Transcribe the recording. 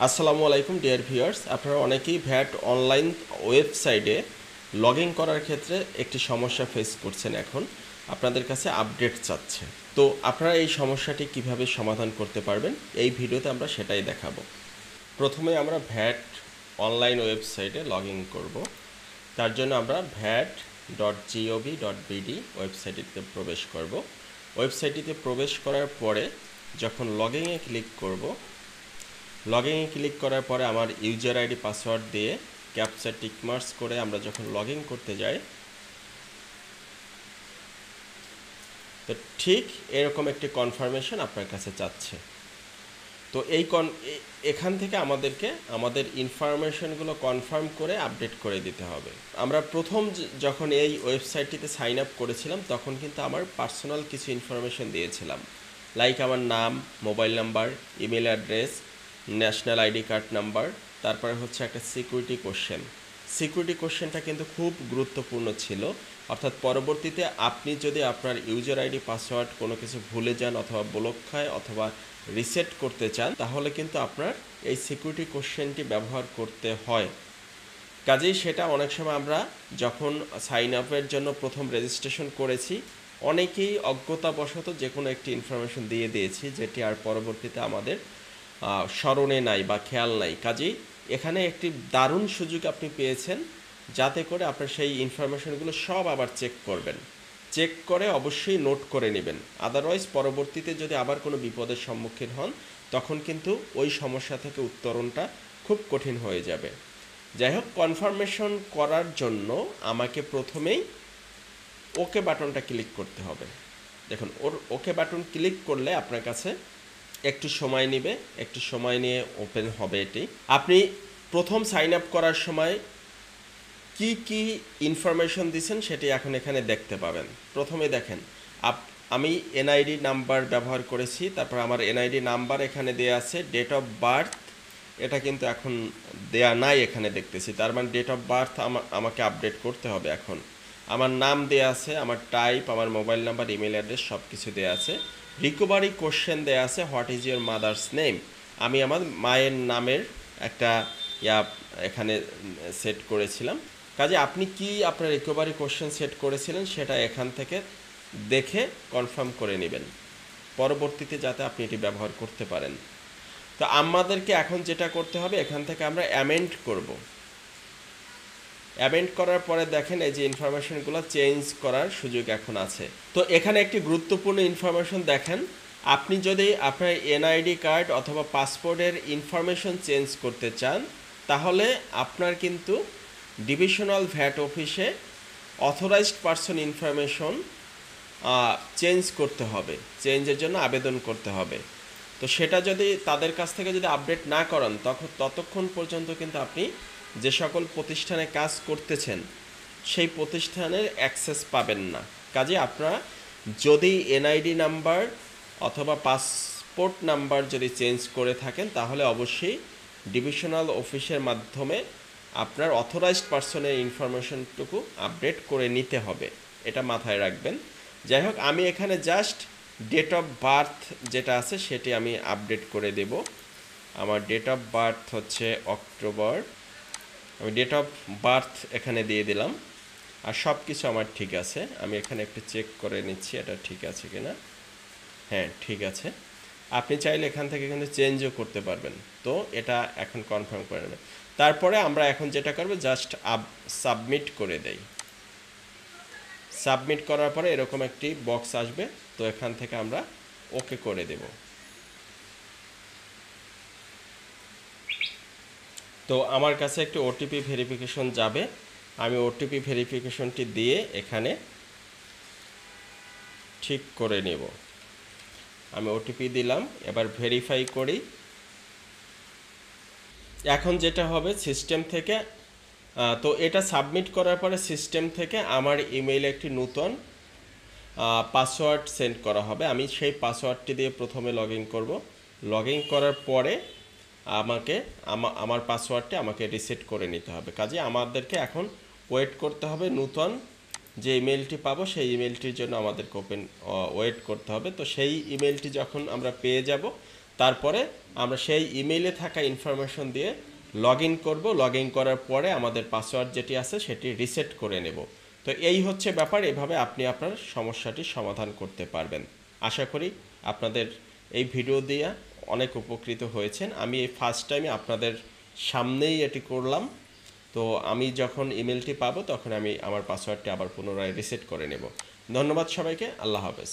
আসসালামু আলাইকুম dear viewers, আপনারা অনেকেই ভ্যাট অনলাইন ওয়েবসাইটে লগ ইন করার ক্ষেত্রে একটি সমস্যা ফেস করছেন। এখন আপনাদের কাছে আপডেট চাচ্ছে। তো আপনারা এই সমস্যাটি কিভাবে সমাধান করতে পারবেন এই ভিডিওতে আমরা সেটাই দেখাবো। প্রথমে আমরা ভ্যাট অনলাইন ওয়েবসাইটে লগ ইন করবো। তার জন্য আমরা vat.gov.bd ওয়েবসাইটটিতে প্রবেশ করব। ওয়েবসাইটটিতে প্রবেশ করার পরে যখন লগইনে ক্লিক করব, লগইনে ক্লিক করার পরে আমার ইউজার আইডি পাসওয়ার্ড দিয়ে ক্যাপচা টিকমার্কস করে আমরা যখন লগ ইন করতে যাই, তো ঠিক এরকম একটি কনফার্মেশন আপনার কাছে চাচ্ছে। তো এখান থেকে আমাদেরকে আমাদের ইনফরমেশনগুলো কনফার্ম করে আপডেট করে দিতে হবে। আমরা প্রথম যখন এই ওয়েবসাইটটিতে সাইন আপ করেছিলাম তখন কিন্তু আমার পার্সোনাল কিছু ইনফরমেশন দিয়েছিলাম, লাইক আমার নাম, mobile number, email address, national ID card number, তারপরে হচ্ছে একটা সিকিউরিটি কোশ্চেনটা কিন্তু খুব গুরুত্বপূর্ণ ছিল। অর্থাৎ পরবর্তীতে আপনি যদি আপনার ইউজার আইডি পাসওয়ার্ড কোনো কিছু ভুলে যান অথবা ব্লক খায় অথবা রিসেট করতে চান, তাহলে কিন্তু আপনার এই সিকিউরিটি কোশ্চেনটি ব্যবহার করতে হয়। কাজেই সেটা অনেক সময় আমরা যখন সাইন আপের জন্য প্রথম রেজিস্ট্রেশন করেছি, অনেকেই অজ্ঞতাবশত যে কোনো একটি ইনফরমেশন দিয়ে দিয়েছি যেটি আর পরবর্তীতে আমাদের স্মরণে নাই বা খেয়াল নাই। কাজেই এখানে একটি দারুণ সুযোগ আপনি পেয়েছেন, যাতে করে আপনার সেই ইনফরমেশনগুলো সব আবার চেক করবেন। চেক করে অবশ্যই নোট করে নেবেন, আদারওয়াইজ পরবর্তীতে যদি আবার কোনো বিপদের সম্মুখীন হন তখন কিন্তু ওই সমস্যা থেকে উত্তরণটা খুব কঠিন হয়ে যাবে। যাই হোক, কনফার্মেশন করার জন্য আমাকে প্রথমেই ওকে বাটনটা ক্লিক করতে হবে। দেখুন, ওকে বাটন ক্লিক করলে আপনার কাছে একটু সময় নেবে, একটু সময় নিয়ে ওপেন হবে এটি। আপনি প্রথম সাইন আপ করার সময় কি কি ইনফরমেশন দিয়েছেন সেটি এখন এখানে দেখতে পাবেন। প্রথমে দেখেন, আমি এনআইডি নাম্বার ব্যবহার করেছি, তারপর আমার এনআইডি নাম্বার এখানে দেয়া আছে। ডেট অফ বার্থ এটা কিন্তু এখন দেয়া নাই, এখানে দেখতেছি, তার মানে ডেট অফ বার্থ আমাকে আপডেট করতে হবে। এখন আমার নাম দেয়া আছে, আমার টাইপ, আমার মোবাইল নাম্বার, ইমেল অ্যাড্রেস সব কিছু দেয়া আছে। রিকভারি কোশ্চেন দেয়া আছে, what is your mother's name. আমি আমার মায়ের নামের একটা এখানে সেট করেছিলাম। কাজে আপনি কি আপনার রিকভারি কোশ্চেন সেট করেছিলেন সেটা এখান থেকে দেখে কনফার্ম করে নেবেন, পরবর্তীতে যাতে আপনি এটি ব্যবহার করতে পারেন। তো আমাদেরকে এখন যেটা করতে হবে, এখান থেকে আমরা অ্যামেন্ড করব। অ্যামেন্ড করার পরে দেখেন এই যে ইনফরমেশনগুলো চেঞ্জ করার সুযোগ এখন আছে। তো এখানে একটি গুরুত্বপূর্ণ ইনফরমেশন দেখেন, আপনি যদি আপনার এনআইডি কার্ড অথবা পাসপোর্টের ইনফরমেশন চেঞ্জ করতে চান, তাহলে আপনার কিন্তু ডিভিশনাল ভ্যাট অফিসে অথরাইজড পারসন ইনফরমেশন চেঞ্জ করতে হবে, চেঞ্জের জন্য আবেদন করতে হবে। তো সেটা যদি তাদের কাছ থেকে যদি আপডেট না করান, ততক্ষণ পর্যন্ত কিন্তু আপনি যে সকল প্রতিষ্ঠানে কাজ করতেছেন সেই প্রতিষ্ঠানের অ্যাক্সেস পাবেন না। কাজে আপনারা যদি এনআইডি নাম্বার অথবা পাসপোর্ট নাম্বার যদি চেঞ্জ করে থাকেন, তাহলে অবশ্যই ডিভিশনাল অফিসের মাধ্যমে আপনার অথরাইজড পারসনের ইনফরমেশনটুকু আপডেট করে নিতে হবে, এটা মাথায় রাখবেন। যাই হোক, আমি এখানে জাস্ট ডেট অফ বার্থ যেটা আছে সেটি আমি আপডেট করে দেব। আমার ডেট অফ বার্থ হচ্ছে অক্টোবর, আমি ডেট অফ বার্থ এখানে দিয়ে দিলাম। আর সব কিছু আমার ঠিক আছে, আমি এখানে একটু চেক করে নিচ্ছি এটা ঠিক আছে কিনা। হ্যাঁ, ঠিক আছে। আপনি চাইলে এখান থেকে কিন্তু চেঞ্জও করতে পারবেন। তো এটা এখন কনফার্ম করে নেবেন। তারপরে আমরা এখন যেটা করব, জাস্ট সাবমিট করে দেই। সাবমিট করার পরে এরকম একটি বক্স আসবে, তো এখান থেকে আমরা ওকে করে দেব। তো আমার কাছে একটি ওটিপি ভেরিফিকেশন যাবে, আমি ওটিপি ভেরিফিকেশনটি দিয়ে এখানে ঠিক করে নেব। আমি ওটিপি দিলাম, এবার ভেরিফাই করি। এখন যেটা হবে সিস্টেম থেকে, তো এটা সাবমিট করার পরে সিস্টেম থেকে আমার ইমেইলে একটি নতুন পাসওয়ার্ড সেন্ড করা হবে। আমি সেই পাসওয়ার্ডটি দিয়ে প্রথমে লগ ইন করব। লগ ইন করার পরে আমাকে আমার পাসওয়ার্ডটি আমাকে রিসেট করে নিতে হবে। কাজে আমাদেরকে এখন ওয়েট করতে হবে, নতুন যে ইমেলটি পাবো সেই ইমেলটির জন্য আমাদেরকে ওয়েট করতে হবে। তো সেই ইমেলটি যখন আমরা পেয়ে যাব, তারপরে আমরা সেই ইমেইলে থাকা ইনফরমেশন দিয়ে লগ ইন করবো। লগ ইন করার পরে আমাদের পাসওয়ার্ড যেটি আছে সেটি রিসেট করে নেব। তো এই হচ্ছে ব্যাপার, এভাবে আপনি আপনার সমস্যাটির সমাধান করতে পারবেন। আশা করি আপনাদের এই ভিডিও দিয়ে অনেক উপকৃত হয়েছেন। আমি এই ফার্স্ট টাইমে আপনাদের সামনেই এটি করলাম। তো আমি যখন ইমেলটি পাবো তখন আমি আমার পাসওয়ার্ডটি আবার পুনরায় রিসেট করে নেব। ধন্যবাদ সবাইকে। আল্লাহ হাফেজ।